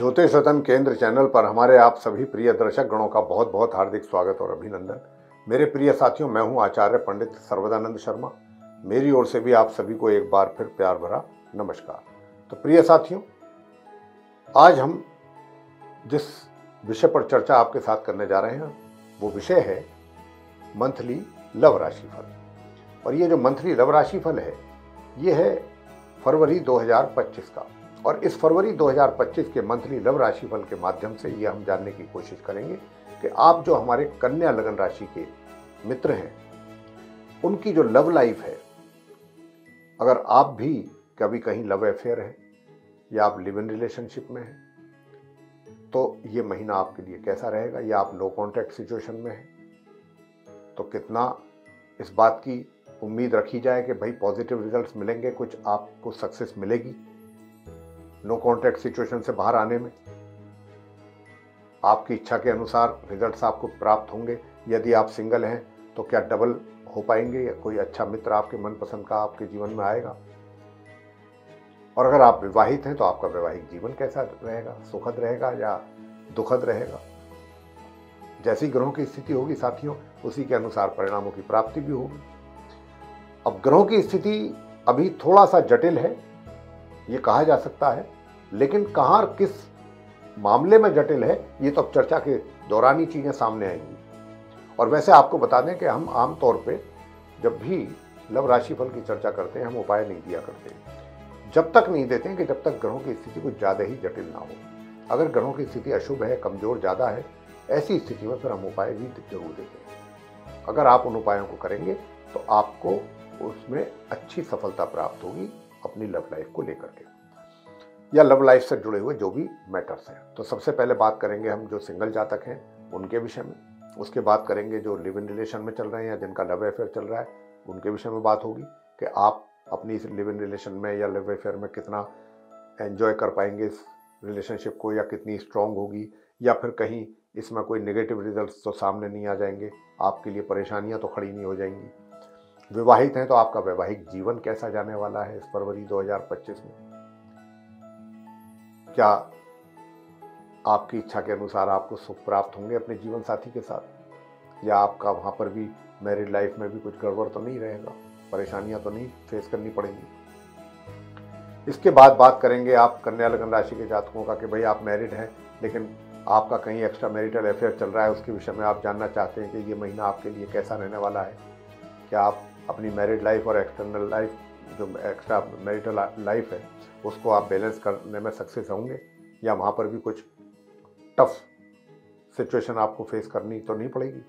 ज्योतिष रतन केंद्र चैनल पर हमारे आप सभी प्रिय दर्शक गणों का बहुत बहुत हार्दिक स्वागत और अभिनंदन। मेरे प्रिय साथियों, मैं हूं आचार्य पंडित सर्वदानंद शर्मा। मेरी ओर से भी आप सभी को एक बार फिर प्यार भरा नमस्कार। तो प्रिय साथियों, आज हम जिस विषय पर चर्चा आपके साथ करने जा रहे हैं वो विषय है मंथली लव राशिफल। और ये जो मंथली लव राशिफल है ये है फरवरी 2025 का। और इस फरवरी 2025 के मंथली लव राशिफल के माध्यम से ये हम जानने की कोशिश करेंगे कि आप जो हमारे कन्या लगन राशि के मित्र हैं उनकी जो लव लाइफ है, अगर आप भी कभी कहीं लव अफेयर है या आप लिव इन रिलेशनशिप में हैं तो ये महीना आपके लिए कैसा रहेगा, या आप नो कॉन्टैक्ट सिचुएशन में हैं तो कितना इस बात की उम्मीद रखी जाए कि भाई पॉजिटिव रिजल्ट्स मिलेंगे, कुछ आपको सक्सेस मिलेगी नो कॉन्टैक्ट सिचुएशन से बाहर आने में, आपकी इच्छा के अनुसार रिजल्ट्स आपको प्राप्त होंगे। यदि आप सिंगल हैं तो क्या डबल हो पाएंगे, या कोई अच्छा मित्र आपके मनपसंद का आपके जीवन में आएगा। और अगर आप विवाहित हैं तो आपका वैवाहिक जीवन कैसा रहेगा, सुखद रहेगा या दुखद रहेगा। जैसी ग्रहों की स्थिति होगी साथियों, उसी के अनुसार परिणामों की प्राप्ति भी होगी। अब ग्रहों की स्थिति अभी थोड़ा सा जटिल है ये कहा जा सकता है, लेकिन कहां किस मामले में जटिल है ये तो अब चर्चा के दौरान ही चीजें सामने आएंगी। और वैसे आपको बता दें कि हम आमतौर पे जब भी लव राशिफल की चर्चा करते हैं हम उपाय नहीं दिया करते, जब तक नहीं देते हैं कि जब तक ग्रहों की स्थिति कुछ ज्यादा ही जटिल ना हो। अगर ग्रहों की स्थिति अशुभ है, कमजोर ज्यादा है, ऐसी स्थिति में फिर हम उपाय भी जरूर देते हैं। अगर आप उन उपायों को करेंगे तो आपको उसमें अच्छी सफलता प्राप्त होगी अपनी लव लाइफ को लेकर के, या लव लाइफ से जुड़े हुए जो भी मैटर्स हैं। तो सबसे पहले बात करेंगे हम जो सिंगल जातक हैं उनके विषय में, उसके बाद करेंगे जो लिव इन रिलेशन में चल रहे हैं या जिनका लव अफेयर चल रहा है उनके विषय में बात होगी कि आप अपनी इस लिव इन रिलेशन में या लव अफेयर में कितना एंजॉय कर पाएंगे इस रिलेशनशिप को, या कितनी स्ट्रांग होगी, या फिर कहीं इसमें कोई नेगेटिव रिजल्ट्स तो सामने नहीं आ जाएंगे, आपके लिए परेशानियां तो खड़ी नहीं हो जाएंगी। विवाहित हैं तो आपका वैवाहिक जीवन कैसा जाने वाला है इस फरवरी 2025 में। क्या आपकी इच्छा के अनुसार आपको सुख प्राप्त होंगे अपने जीवन साथी के साथ, या आपका वहां पर भी मैरिड लाइफ में भी कुछ गड़बड़ तो नहीं रहेगा, परेशानियां तो नहीं फेस करनी पड़ेंगी। इसके बाद बात करेंगे आप कन्या लगन राशि के जातकों का कि भाई आप मैरिड हैं लेकिन आपका कहीं एक्स्ट्रा मैरिटल अफेयर चल रहा है, उसके विषय में आप जानना चाहते हैं कि ये महीना आपके लिए कैसा रहने वाला है। क्या आप अपनी मैरिड लाइफ और एक्सटर्नल लाइफ, जो एक्स्ट्रा मैरिटल लाइफ है, उसको आप बैलेंस करने में सक्सेस होंगे, या वहाँ पर भी कुछ टफ सिचुएशन आपको फेस करनी तो नहीं पड़ेगी।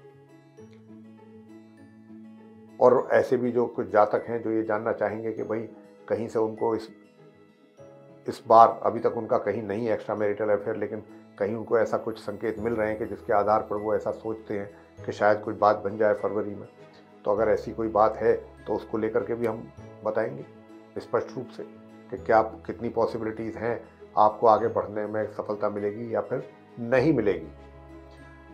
और ऐसे भी जो कुछ जातक हैं जो ये जानना चाहेंगे कि भाई कहीं से उनको इस बार अभी तक उनका कहीं नहीं एक्स्ट्रा मैरिटल अफेयर, लेकिन कहीं उनको ऐसा कुछ संकेत मिल रहे हैं कि जिसके आधार पर वो ऐसा सोचते हैं कि शायद कुछ बात बन जाए फरवरी में। तो अगर ऐसी कोई बात है तो उसको लेकर के भी हम बताएंगे स्पष्ट रूप से कि क्या कितनी पॉसिबिलिटीज़ हैं, आपको आगे बढ़ने में सफलता मिलेगी या फिर नहीं मिलेगी।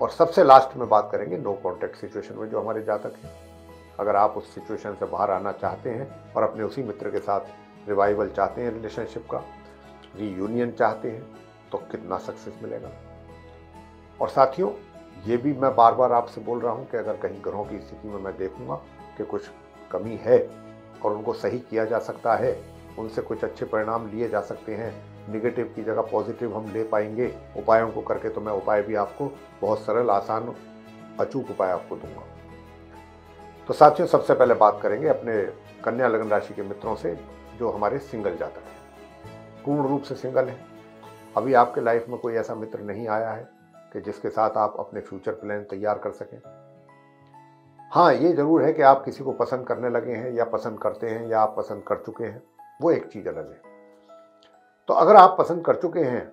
और सबसे लास्ट में बात करेंगे नो कॉन्टैक्ट सिचुएशन में जो हमारे जातक हैं। अगर आप उस सिचुएशन से बाहर आना चाहते हैं और अपने उसी मित्र के साथ रिवाइवल चाहते हैं, रिलेशनशिप का रीयूनियन चाहते हैं, तो कितना सक्सेस मिलेगा। और साथियों, ये भी मैं बार बार आपसे बोल रहा हूँ कि अगर कहीं ग्रहों की स्थिति में मैं देखूंगा कि कुछ कमी है और उनको सही किया जा सकता है, उनसे कुछ अच्छे परिणाम लिए जा सकते हैं, निगेटिव की जगह पॉजिटिव हम ले पाएंगे उपायों को करके, तो मैं उपाय भी आपको बहुत सरल, आसान, अचूक उपाय आपको दूंगा। तो साथियों, सबसे पहले बात करेंगे अपने कन्या लगन राशि के मित्रों से जो हमारे सिंगल जातक हैं, पूर्ण रूप से सिंगल हैं। अभी आपके लाइफ में कोई ऐसा मित्र नहीं आया है कि जिसके साथ आप अपने फ्यूचर प्लान तैयार कर सकें। हाँ, ये जरूर है कि आप किसी को पसंद करने लगे हैं, या पसंद करते हैं, या आप पसंद कर चुके हैं, वो एक चीज अलग है। तो अगर आप पसंद कर चुके हैं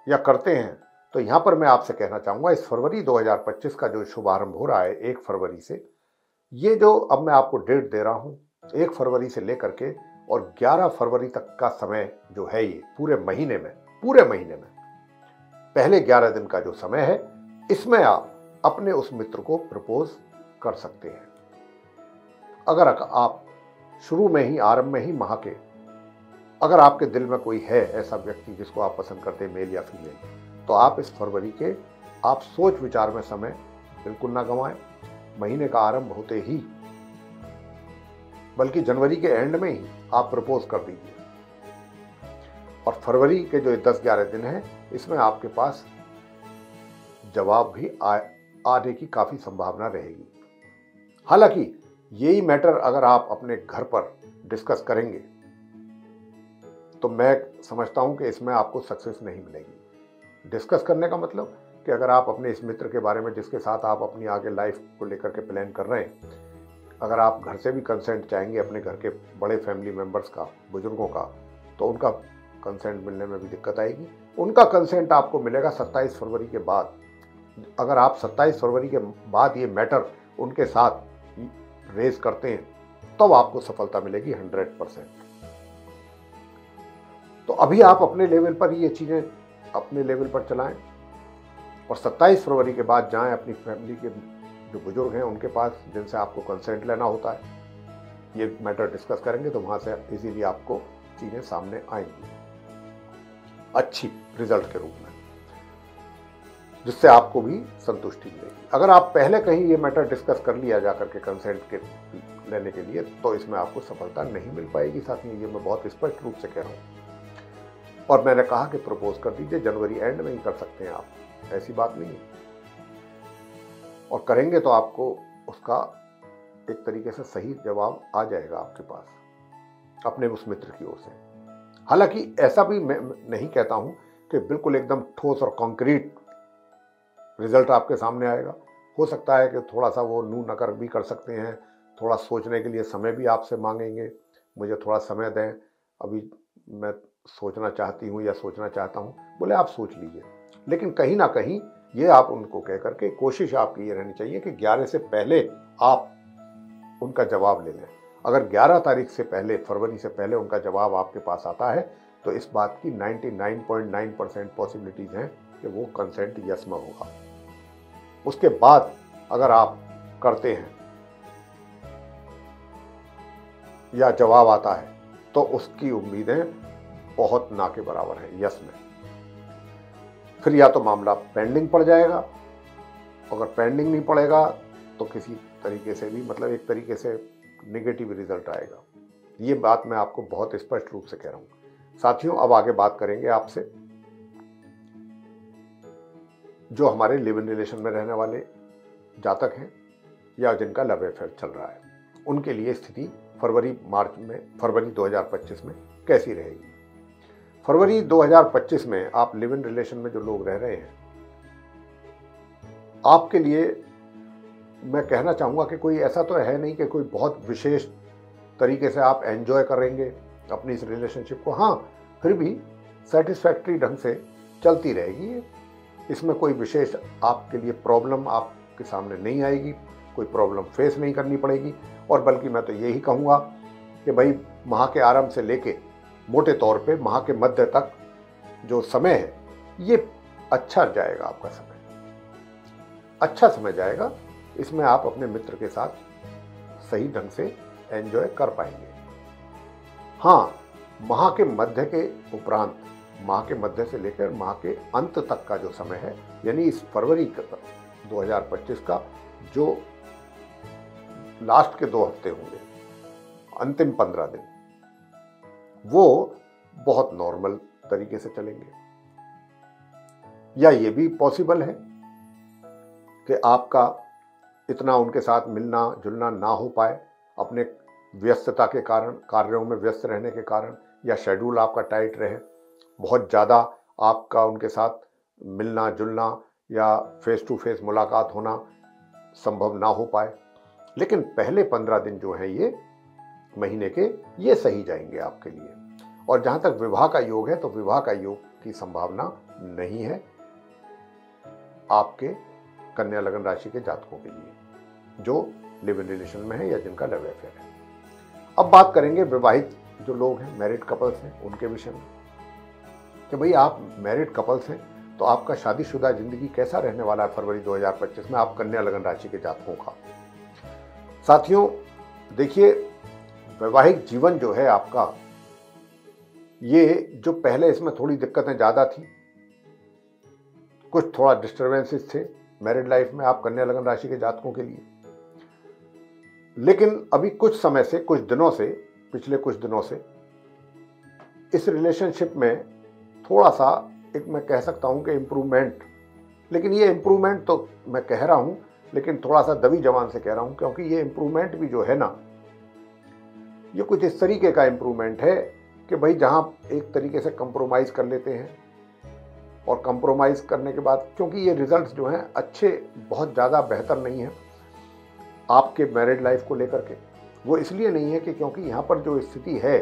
या करते हैं तो यहां पर मैं आपसे कहना चाहूंगा, इस फरवरी 2025 का जो शुभारंभ हो रहा है 1 फरवरी से, ये जो अब मैं आपको डेट दे रहा हूं 1 फरवरी से लेकर के और 11 फरवरी तक का समय जो है, ये पूरे महीने में पहले 11 दिन का जो समय है, इसमें आप अपने उस मित्र को प्रपोज कर सकते हैं। अगर आप शुरू में ही, आरंभ में ही माह के अगर आपके दिल में कोई है ऐसा व्यक्ति जिसको आप पसंद करते हैं, मेल या फीमेल, तो आप इस फरवरी के आप सोच विचार में समय बिल्कुल ना गंवाएं। महीने का आरंभ होते ही, बल्कि जनवरी के एंड में ही आप प्रपोज कर दीजिए। और फरवरी के जो 10-11 दिन हैं, इसमें आपके पास जवाब भी आने की काफी संभावना रहेगी। हालांकि यही मैटर अगर आप अपने घर पर डिस्कस करेंगे तो मैं समझता हूं कि इसमें आपको सक्सेस नहीं मिलेगी। डिस्कस करने का मतलब कि अगर आप अपने इस मित्र के बारे में जिसके साथ आप अपनी आगे लाइफ को लेकर के प्लान कर रहे हैं, अगर आप घर से भी कंसेंट चाहेंगे अपने घर के बड़े फैमिली मेंबर्स का, बुजुर्गों का, तो उनका कंसेंट मिलने में भी दिक्कत आएगी। उनका कंसेंट आपको मिलेगा 27 फरवरी के बाद। अगर आप 27 फरवरी के बाद ये मैटर उनके साथ रेज करते हैं तब आपको सफलता मिलेगी 100%। तो अभी आप अपने लेवल पर ये चीज़ें अपने लेवल पर चलाएं और 27 फरवरी के बाद जाएं अपनी फैमिली के जो बुजुर्ग हैं उनके पास, जिनसे आपको कंसेंट लेना होता है। ये मैटर डिस्कस करेंगे तो वहाँ से इजीली आपको चीज़ें सामने आएंगी अच्छी रिजल्ट के रूप में, जिससे आपको भी संतुष्टि मिलेगी। अगर आप पहले कहीं ये मैटर डिस्कस कर लिया जाकर के कंसेंट के लेने के लिए, तो इसमें आपको सफलता नहीं मिल पाएगी। साथियों, ये मैं बहुत स्पष्ट रूप से कह रहा हूँ। और मैंने कहा कि प्रपोज कर दीजिए, जनवरी एंड में ही कर सकते हैं आप, ऐसी बात नहीं है। और करेंगे तो आपको उसका एक तरीके से सही जवाब आ जाएगा आपके पास अपने उस मित्र की ओर से। हालांकि ऐसा भी मैं नहीं कहता हूं कि बिल्कुल एकदम ठोस और कॉन्क्रीट रिजल्ट आपके सामने आएगा। हो सकता है कि थोड़ा सा वो नू नकर भी कर सकते हैं, थोड़ा सोचने के लिए समय भी आपसे मांगेंगे, मुझे थोड़ा समय दें, अभी मैं सोचना चाहती हूँ या सोचना चाहता हूँ। बोले आप सोच लीजिए, लेकिन कहीं ना कहीं ये आप उनको कह करके कोशिश आपकी ये रहनी चाहिए कि 11 से पहले आप उनका जवाब ले लें। अगर 11 तारीख से पहले, फरवरी से पहले उनका जवाब आपके पास आता है तो इस बात की 99.9% पॉसिबिलिटीज हैं कि वो कंसेंट यस में होगा। उसके बाद अगर आप करते हैं या जवाब आता है तो उसकी उम्मीदें बहुत ना के बराबर हैं यस में। फिर या तो मामला पेंडिंग पड़ जाएगा, अगर पेंडिंग नहीं पड़ेगा तो किसी तरीके से भी, मतलब एक तरीके से नेगेटिव रिजल्ट आएगा। ये बात मैं आपको बहुत स्पष्ट रूप से कह रहा हूं। साथियों, अब आगे बात करेंगे आपसे जो हमारे लिव इन रिलेशन में रहने वाले जातक हैं या जिनका लव अफेयर चल रहा है, उनके लिए स्थिति फरवरी 2025 में कैसी रहेगी। फरवरी 2025 में आप लिव इन रिलेशन में जो लोग रह रहे हैं, आपके लिए मैं कहना चाहूँगा कि कोई ऐसा तो है नहीं कि कोई बहुत विशेष तरीके से आप एंजॉय करेंगे अपनी इस रिलेशनशिप को। हाँ, फिर भी सेटिस्फैक्ट्री ढंग से चलती रहेगी। इसमें कोई विशेष आपके लिए प्रॉब्लम आपके सामने नहीं आएगी, कोई प्रॉब्लम फेस नहीं करनी पड़ेगी। और बल्कि मैं तो यही कहूँगा कि भाई माह के आरंभ से लेके मोटे तौर पे माह के मध्य तक जो समय है ये अच्छा जाएगा, आपका समय अच्छा समय जाएगा। इसमें आप अपने मित्र के साथ सही ढंग से एंजॉय कर पाएंगे। हाँ, माह के मध्य के उपरांत, माह के मध्य से लेकर माह के अंत तक का जो समय है, यानी इस फरवरी 2025 का जो लास्ट के 2 हफ्ते होंगे, अंतिम 15 दिन, वो बहुत नॉर्मल तरीके से चलेंगे। या ये भी पॉसिबल है कि आपका इतना उनके साथ मिलना जुलना ना हो पाए, अपने व्यस्तता के कारण, कार्यों में व्यस्त रहने के कारण, या शेड्यूल आपका टाइट रहे, बहुत ज़्यादा आपका उनके साथ मिलना जुलना या फेस टू फेस मुलाकात होना संभव ना हो पाए। लेकिन पहले 15 दिन जो हैं ये महीने के, ये सही जाएंगे आपके लिए। और जहाँ तक विवाह का योग है, तो विवाह का योग की संभावना नहीं है आपके कन्या लग्न राशि के जातकों के लिए जो लिव इन रिलेशन में है या जिनका लव अफेयर है। अब बात करेंगे विवाहित जो लोग हैं, मैरिड कपल्स हैं, उनके विषय में कि भाई आप मैरिड कपल्स हैं तो आपका शादीशुदा जिंदगी कैसा रहने वाला है फरवरी 2025 में, आप कन्या लग्न राशि के जातकों का। साथियों देखिए, वैवाहिक जीवन जो है आपका, ये जो पहले इसमें थोड़ी दिक्कतें ज़्यादा थी, कुछ थोड़ा डिस्टर्बेंसेस थे मैरिड लाइफ में आप कन्या लगन राशि के जातकों के लिए, लेकिन अभी कुछ समय से, कुछ दिनों से, पिछले कुछ दिनों से इस रिलेशनशिप में थोड़ा सा एक मैं कह सकता हूं कि इम्प्रूवमेंट, लेकिन ये इम्प्रूवमेंट तो मैं कह रहा हूं लेकिन थोड़ा सा दबी जबान से कह रहा हूं, क्योंकि ये इम्प्रूवमेंट भी जो है ना, ये कुछ इस तरीके का इम्प्रूवमेंट है कि भाई जहां एक तरीके से कंप्रोमाइज कर लेते हैं, और कंप्रोमाइज करने के बाद, क्योंकि ये रिजल्ट्स जो हैं अच्छे, बहुत ज़्यादा बेहतर नहीं है आपके मैरिड लाइफ को लेकर के। वो इसलिए नहीं है कि क्योंकि यहाँ पर जो स्थिति है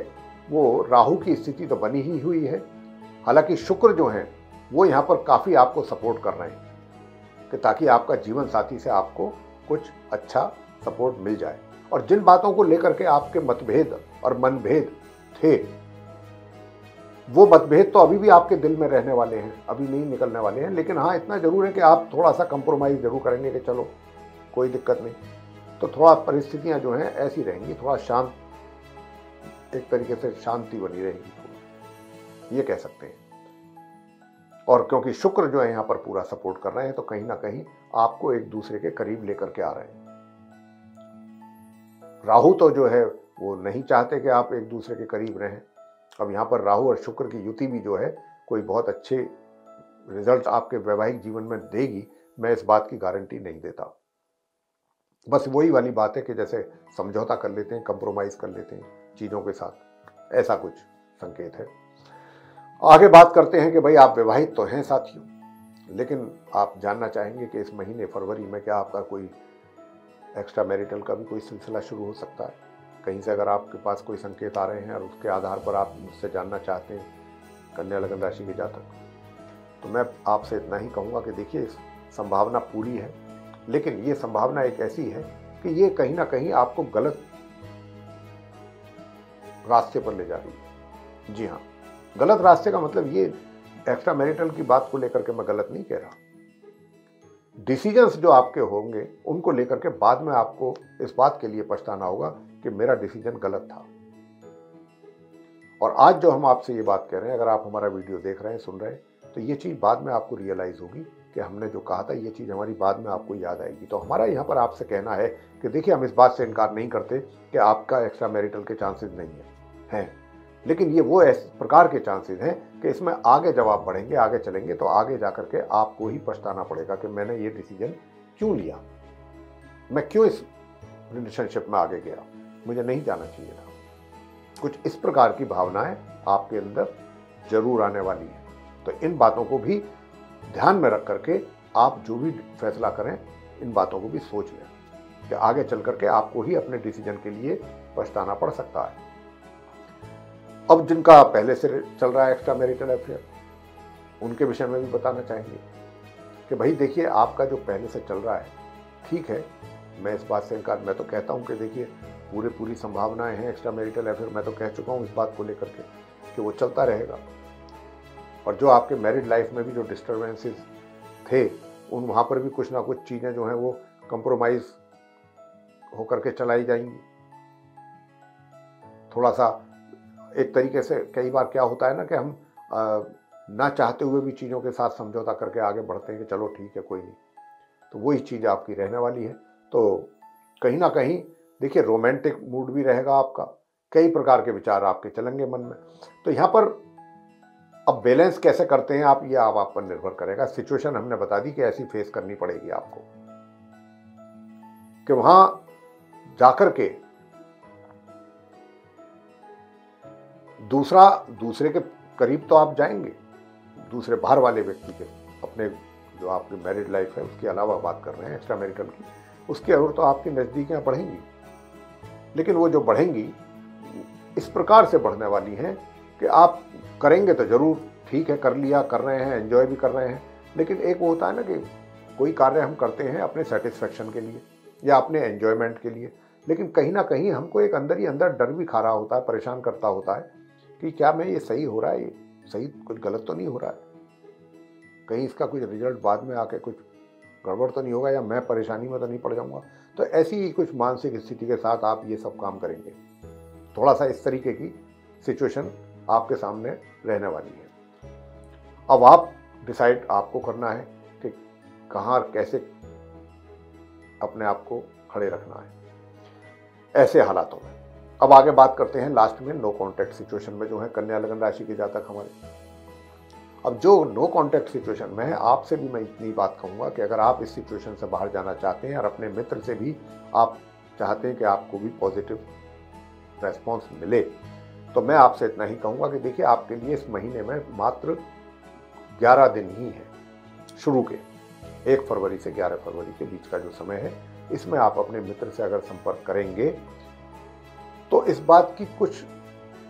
वो राहु की स्थिति तो बनी ही हुई है, हालांकि शुक्र जो है वो यहाँ पर काफ़ी आपको सपोर्ट कर रहे हैं कि ताकि आपका जीवन साथी से आपको कुछ अच्छा सपोर्ट मिल जाए। और जिन बातों को लेकर के आपके मतभेद और मनभेद थे, वो मतभेद तो अभी भी आपके दिल में रहने वाले हैं, अभी नहीं निकलने वाले हैं, लेकिन हाँ इतना जरूर है कि आप थोड़ा सा कंप्रोमाइज़ जरूर करेंगे कि चलो कोई दिक्कत नहीं, तो थोड़ा परिस्थितियां जो हैं ऐसी रहेंगी, थोड़ा शांत, एक तरीके से शांति बनी रहेगी, ये कह सकते हैं। और क्योंकि शुक्र जो है यहाँ पर पूरा सपोर्ट कर रहे हैं, तो कहीं ना कहीं आपको एक दूसरे के करीब लेकर के आ रहे हैं। राहु तो जो है वो नहीं चाहते कि आप एक दूसरे के करीब रहें। अब यहाँ पर राहु और शुक्र की युति भी जो है कोई बहुत अच्छे रिजल्ट आपके वैवाहिक जीवन में देगी, मैं इस बात की गारंटी नहीं देता। बस वही वाली बात है कि जैसे समझौता कर लेते हैं, कंप्रोमाइज कर लेते हैं चीज़ों के साथ, ऐसा कुछ संकेत है। आगे बात करते हैं कि भाई आप विवाहित तो हैं साथियों, लेकिन आप जानना चाहेंगे कि इस महीने फरवरी में क्या आपका कोई एक्स्ट्रा मैरिटल का भी कोई सिलसिला शुरू हो सकता है। कहीं से अगर आपके पास कोई संकेत आ रहे हैं और उसके आधार पर आप मुझसे जानना चाहते हैं कन्या लगन राशि के जातक, तो मैं आपसे इतना ही कहूँगा कि देखिए संभावना पूरी है, लेकिन ये संभावना एक ऐसी है कि ये कहीं ना कहीं आपको गलत रास्ते पर ले जा रही है। जी हाँ, गलत रास्ते का मतलब ये एक्स्ट्रा मैरिटल की बात को लेकर के मैं गलत नहीं कह रहा। डिसीजंस जो आपके होंगे उनको लेकर के बाद में आपको इस बात के लिए पछताना होगा कि मेरा डिसीजन गलत था। और आज जो हम आपसे ये बात कह रहे हैं, अगर आप हमारा वीडियो देख रहे हैं, सुन रहे हैं, तो ये चीज़ बाद में आपको रियलाइज़ होगी कि हमने जो कहा था, ये चीज़ हमारी बाद में आपको याद आएगी। तो हमारा यहाँ पर आपसे कहना है कि देखिए हम इस बात से इनकार नहीं करते कि आपका एक्स्ट्रा मैरिटल के चांसेस नहीं हैं, लेकिन ये वो इस प्रकार के चांसेस हैं कि इसमें आगे जब आप बढ़ेंगे, आगे चलेंगे, तो आगे जाकर के आपको ही पछताना पड़ेगा कि मैंने ये डिसीजन क्यों लिया, मैं क्यों इस रिलेशनशिप में आगे गया, मुझे नहीं जाना चाहिए था। कुछ इस प्रकार की भावनाएं आपके अंदर जरूर आने वाली है। तो इन बातों को भी ध्यान में रख करके आप जो भी फैसला करें, इन बातों को भी सोच लें कि आगे चल करके आपको ही अपने डिसीजन के लिए पछताना पड़ सकता है। अब जिनका पहले से चल रहा है एक्स्ट्रा मैरिटल अफेयर, उनके विषय में भी बताना चाहेंगे कि भाई देखिए आपका जो पहले से चल रहा है, ठीक है, मैं इस बात से इनकार, मैं तो कहता हूं कि देखिए पूरी संभावनाएं हैं एक्स्ट्रा मैरिटल अफेयर, मैं तो कह चुका हूं इस बात को लेकर के कि वो चलता रहेगा। और जो आपके मैरिड लाइफ में भी जो डिस्टर्बेंसेस थे, उन वहाँ पर भी कुछ ना कुछ चीज़ें जो हैं वो कंप्रोमाइज़ होकर के चलाई जाएंगी। थोड़ा सा एक तरीके से कई बार क्या होता है ना कि हम ना चाहते हुए भी चीज़ों के साथ समझौता करके आगे बढ़ते हैं कि चलो ठीक है कोई नहीं, तो वही चीज़ आपकी रहने वाली है। तो कहीं ना कहीं देखिए रोमांटिक मूड भी रहेगा आपका, कई प्रकार के विचार आपके चलेंगे मन में। तो यहाँ पर अब बैलेंस कैसे करते हैं आप, ये आप पर निर्भर करेगा। सिचुएशन हमने बता दी कि ऐसी फेस करनी पड़ेगी आपको कि वहां जाकर के दूसरे के करीब तो आप जाएंगे, दूसरे बाहर वाले व्यक्ति के, अपने जो आपकी मैरिड लाइफ है उसके अलावा बात कर रहे हैं एक्स्ट्रा मैरिटल की, उसके और तो आपकी नज़दीकियां बढ़ेंगी, लेकिन वो जो बढ़ेंगी इस प्रकार से बढ़ने वाली हैं कि आप करेंगे तो जरूर, ठीक है, कर लिया, कर रहे हैं, एंजॉय भी कर रहे हैं, लेकिन एक वो होता है ना कि कोई कार्य हम करते हैं अपने सेटिस्फेक्शन के लिए या अपने एंजॉयमेंट के लिए, लेकिन कहीं ना कहीं हमको एक अंदर ही अंदर डर भी खा रहा होता है, परेशान करता होता है कि क्या मैं ये सही हो रहा है, ये सही, कुछ गलत तो नहीं हो रहा है, कहीं इसका कुछ रिजल्ट बाद में आके कुछ गड़बड़ तो नहीं होगा, या मैं परेशानी में तो नहीं पड़ जाऊंगा। तो ऐसी ही कुछ मानसिक स्थिति के साथ आप ये सब काम करेंगे। थोड़ा सा इस तरीके की सिचुएशन आपके सामने रहने वाली है। अब आप डिसाइड आपको करना है कि कहाँ कैसे अपने आप को खड़े रखना है ऐसे हालातों में। अब आगे बात करते हैं लास्ट में नो कॉन्टैक्ट सिचुएशन में, जो है कन्या लगन राशि के जातक हमारे। अब जो नो कॉन्टैक्ट सिचुएशन में है, आपसे भी मैं इतनी बात कहूँगा कि अगर आप इस सिचुएशन से बाहर जाना चाहते हैं और अपने मित्र से भी आप चाहते हैं कि आपको भी पॉजिटिव रेस्पॉन्स मिले, तो मैं आपसे इतना ही कहूँगा कि देखिए, आपके लिए इस महीने में मात्र 11 दिन ही है, शुरू के 1 फरवरी से 11 फरवरी के बीच का जो समय है, इसमें आप अपने मित्र से अगर संपर्क करेंगे तो इस बात की कुछ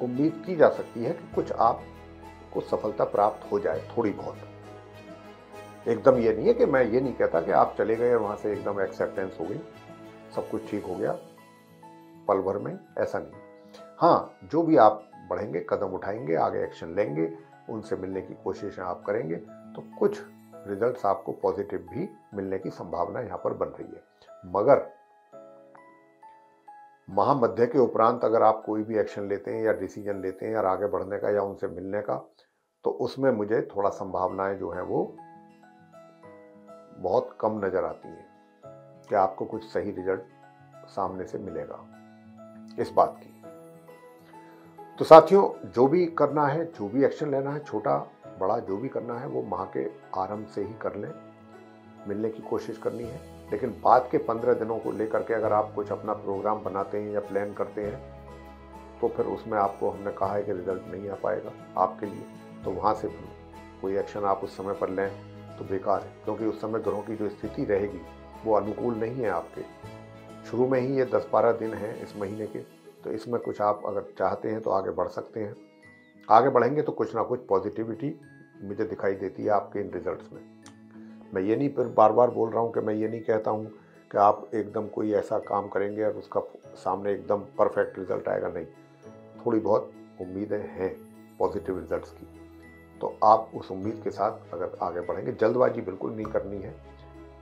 उम्मीद की जा सकती है कि कुछ आपको सफलता प्राप्त हो जाए, थोड़ी बहुत। एकदम ये नहीं है कि मैं ये नहीं कहता कि आप चले गए और वहाँ से एकदम एक्सेप्टेंस हो गई, सब कुछ ठीक हो गया पल भर में, ऐसा नहीं। हाँ, जो भी आप बढ़ेंगे, कदम उठाएंगे, आगे एक्शन लेंगे, उनसे मिलने की कोशिशें आप करेंगे, तो कुछ रिजल्ट्स आपको पॉजिटिव भी मिलने की संभावना यहाँ पर बन रही है। मगर महामध्य के उपरांत अगर आप कोई भी एक्शन लेते हैं या डिसीजन लेते हैं या आगे बढ़ने का या उनसे मिलने का, तो उसमें मुझे थोड़ा संभावनाएं जो हैं वो बहुत कम नजर आती हैं कि आपको कुछ सही रिजल्ट सामने से मिलेगा इस बात की। तो साथियों, जो भी करना है, जो भी एक्शन लेना है, छोटा बड़ा जो भी करना है, वो माह के आरंभ से ही कर लें, मिलने की कोशिश करनी है। लेकिन बाद के 15 दिनों को लेकर के अगर आप कुछ अपना प्रोग्राम बनाते हैं या प्लान करते हैं, तो फिर उसमें आपको हमने कहा है कि रिजल्ट नहीं आ पाएगा आपके लिए, तो वहाँ से कोई एक्शन आप उस समय पर लें तो बेकार है, क्योंकि उस समय ग्रहों की जो स्थिति रहेगी वो अनुकूल नहीं है आपके। शुरू में ही ये 10-12 दिन हैं इस महीने के, तो इसमें कुछ आप अगर चाहते हैं तो आगे बढ़ सकते हैं। आगे बढ़ेंगे तो कुछ ना कुछ पॉजिटिविटी मुझे दिखाई देती है आपके इन रिजल्ट्स में। मैं ये नहीं फिर बार बार बोल रहा हूँ कि मैं ये नहीं कहता हूँ कि आप एकदम कोई ऐसा काम करेंगे और उसका सामने एकदम परफेक्ट रिजल्ट आएगा, नहीं। थोड़ी बहुत उम्मीदें हैं पॉजिटिव रिजल्ट्स की, तो आप उस उम्मीद के साथ अगर आगे बढ़ेंगे, जल्दबाजी बिल्कुल नहीं करनी है,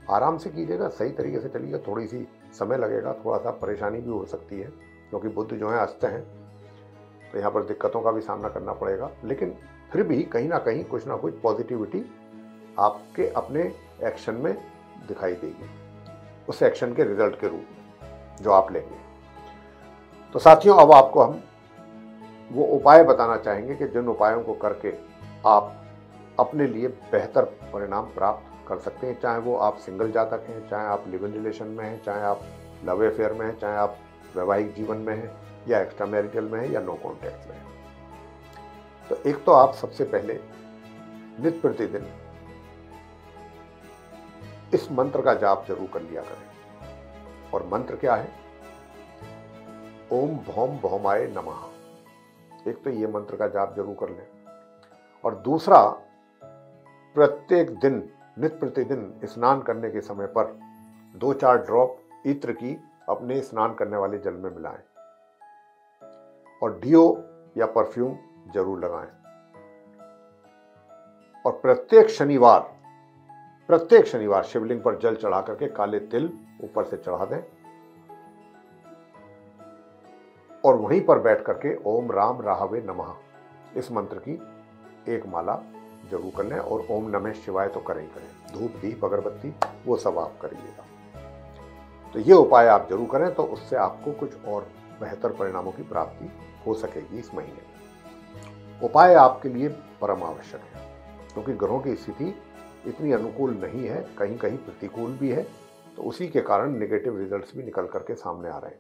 आराम से कीजिएगा, सही तरीके से चलिएगा। थोड़ी सी समय लगेगा, थोड़ा सा परेशानी भी हो सकती है, क्योंकि बुध जो है अस्त हैं, तो यहाँ पर दिक्कतों का भी सामना करना पड़ेगा, लेकिन फिर भी कहीं ना कहीं कुछ ना कुछ पॉजिटिविटी आपके अपने एक्शन में दिखाई देगी, उस एक्शन के रिजल्ट के रूप में जो आप लेंगे। तो साथियों, अब आपको हम वो उपाय बताना चाहेंगे कि जिन उपायों को करके आप अपने लिए बेहतर परिणाम प्राप्त कर सकते हैं, चाहे वो आप सिंगल जातक हैं, चाहे आप लिव इन रिलेशन में हैं, चाहे आप लव अफेयर में हैं, चाहे आप वैवाहिक जीवन में हैं या एक्स्ट्रा मैरिटल में हैं या नो कॉन्टैक्ट में हैं। तो एक तो आप सबसे पहले नित्य प्रतिदिन इस मंत्र का जाप जरूर कर लिया करें। और मंत्र क्या है? ओम भौम भौमाय नमः। एक तो ये मंत्र का जाप जरूर कर लें, और दूसरा, प्रत्येक दिन नित्य प्रतिदिन स्नान करने के समय पर 2-4 ड्रॉप इत्र की अपने स्नान करने वाले जल में मिलाएं, और डियो या परफ्यूम जरूर लगाएं। और प्रत्येक शनिवार शिवलिंग पर जल चढ़ा करके काले तिल ऊपर से चढ़ा दें, और वहीं पर बैठ करके ओम राम राहवे नमः इस मंत्र की एक माला जरूर कर लें, और ओम नमः शिवाय तो करें ही करें। धूप दीप अगरबत्ती वो सब आप करिएगा। तो ये उपाय आप जरूर करें, तो उससे आपको कुछ और बेहतर परिणामों की प्राप्ति हो सकेगी इस महीने में। उपाय आपके लिए परम आवश्यक है, क्योंकि ग्रहों की स्थिति इतनी अनुकूल नहीं है, कहीं कहीं प्रतिकूल भी है, तो उसी के कारण नेगेटिव रिजल्ट्स भी निकल करके सामने आ रहे हैं।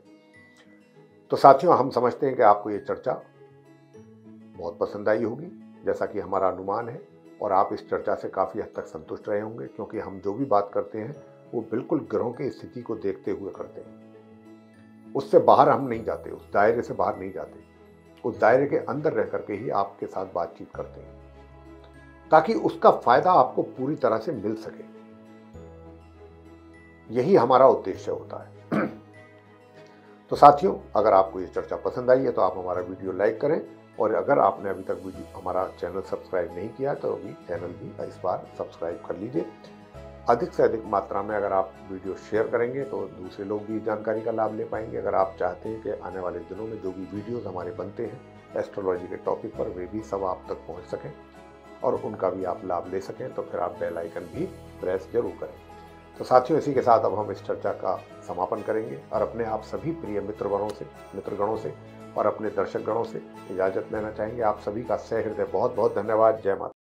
तो साथियों, हम समझते हैं कि आपको ये चर्चा बहुत पसंद आई होगी, जैसा कि हमारा अनुमान है, और आप इस चर्चा से काफ़ी हद तक संतुष्ट रहे होंगे, क्योंकि हम जो भी बात करते हैं वो बिल्कुल ग्रहों की स्थिति को देखते हुए करते हैं। उससे बाहर हम नहीं जाते, उस दायरे से बाहर नहीं जाते, उस दायरे के अंदर रह करके ही आपके साथ बातचीत करते हैं, ताकि उसका फायदा आपको पूरी तरह से मिल सके। यही हमारा उद्देश्य होता है। तो साथियों, अगर आपको ये चर्चा पसंद आई है तो आप हमारा वीडियो लाइक करें, और अगर आपने अभी तक हमारा चैनल सब्सक्राइब नहीं किया तो अभी चैनल भी इस बार सब्सक्राइब कर लीजिए। अधिक से अधिक मात्रा में अगर आप वीडियो शेयर करेंगे तो दूसरे लोग भी जानकारी का लाभ ले पाएंगे। अगर आप चाहते हैं कि आने वाले दिनों में जो भी वीडियोस हमारे बनते हैं एस्ट्रोलॉजी के टॉपिक पर, वे भी सब आप तक पहुंच सकें और उनका भी आप लाभ ले सकें, तो फिर आप बेल आइकन भी प्रेस जरूर करें। तो साथियों, इसी के साथ अब हम इस चर्चा का समापन करेंगे और अपने आप सभी प्रिय मित्रगणों से और अपने दर्शक गणों से इजाज़त लेना चाहेंगे। आप सभी का सहृदय बहुत बहुत धन्यवाद। जय माता।